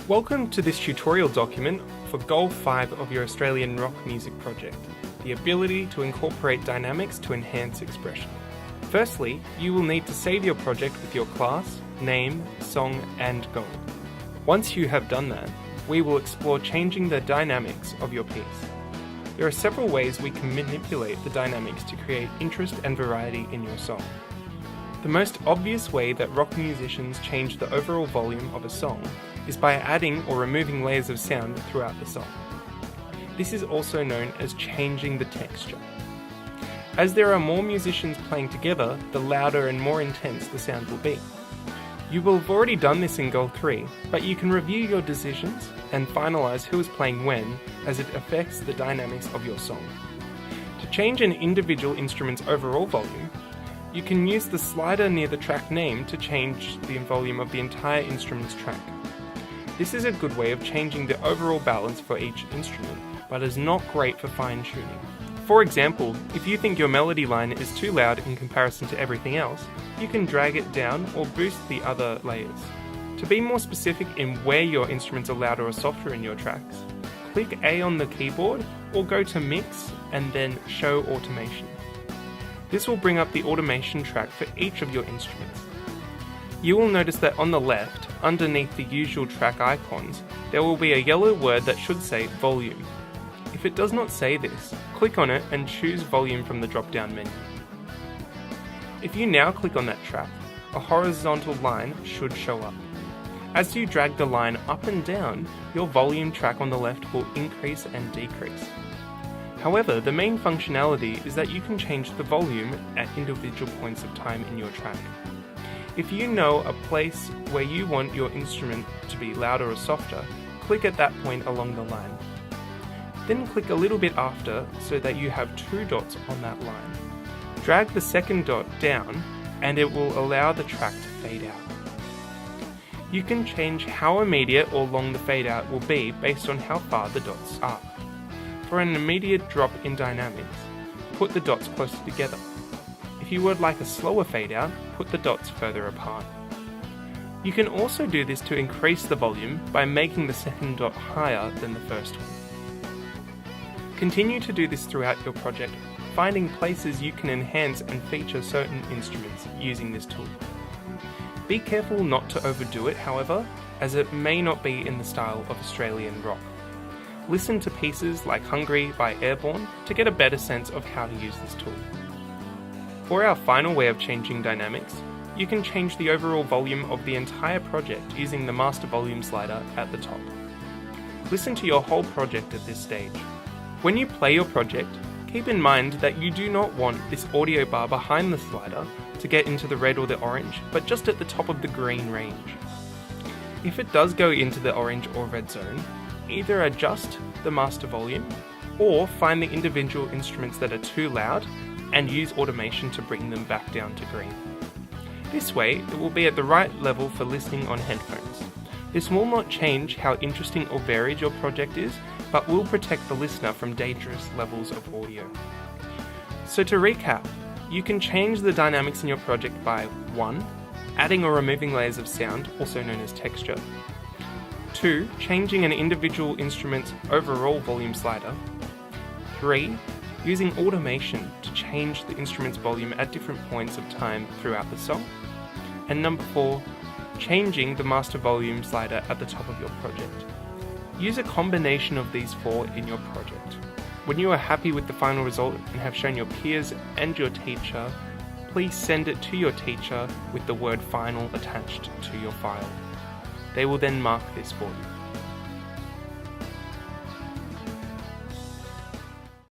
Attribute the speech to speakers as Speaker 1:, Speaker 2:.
Speaker 1: Welcome to this tutorial document for Goal 5 of your Australian Rock Music project, the ability to incorporate dynamics to enhance expression. Firstly, you will need to save your project with your class, name, song and goal. Once you have done that, we will explore changing the dynamics of your piece. There are several ways we can manipulate the dynamics to create interest and variety in your song. The most obvious way that rock musicians change the overall volume of a song is by adding or removing layers of sound throughout the song. This is also known as changing the texture. As there are more musicians playing together, the louder and more intense the sound will be. You will have already done this in Goal 3, but you can review your decisions and finalise who is playing when, as it affects the dynamics of your song. To change an individual instrument's overall volume, you can use the slider near the track name to change the volume of the entire instrument's track. This is a good way of changing the overall balance for each instrument, but is not great for fine-tuning. For example, if you think your melody line is too loud in comparison to everything else, you can drag it down or boost the other layers. To be more specific in where your instruments are louder or softer in your tracks, click A on the keyboard or go to Mix and then Show Automation. This will bring up the automation track for each of your instruments. You will notice that on the left, underneath the usual track icons, there will be a yellow word that should say Volume. If it does not say this, click on it and choose Volume from the drop-down menu. If you now click on that track, a horizontal line should show up. As you drag the line up and down, your volume track on the left will increase and decrease. However, the main functionality is that you can change the volume at individual points of time in your track. If you know a place where you want your instrument to be louder or softer, click at that point along the line. Then click a little bit after so that you have 2 dots on that line. Drag the second dot down and it will allow the track to fade out. You can change how immediate or long the fade out will be based on how far the dots are. For an immediate drop in dynamics, put the dots closer together. If you would like a slower fade out, put the dots further apart. You can also do this to increase the volume by making the second dot higher than the first one. Continue to do this throughout your project, finding places you can enhance and feature certain instruments using this tool. Be careful not to overdo it, however, as it may not be in the style of Australian rock. Listen to pieces like Hungry by Airborne to get a better sense of how to use this tool. For our final way of changing dynamics, you can change the overall volume of the entire project using the master volume slider at the top. Listen to your whole project at this stage. When you play your project, keep in mind that you do not want this audio bar behind the slider to get into the red or the orange, but just at the top of the green range. If it does go into the orange or red zone, either adjust the master volume or find the individual instruments that are too loud and use automation to bring them back down to green. This way, it will be at the right level for listening on headphones. This will not change how interesting or varied your project is, but will protect the listener from dangerous levels of audio. So to recap, you can change the dynamics in your project by 1. Adding or removing layers of sound, also known as texture. 2. Changing an individual instrument's overall volume slider. 3. Using automation to change the instrument's volume at different points of time throughout the song. And number 4. Changing the master volume slider at the top of your project. Use a combination of these 4 in your project. When you are happy with the final result and have shown your peers and your teacher, please send it to your teacher with the word final attached to your file. They will then mark this for you.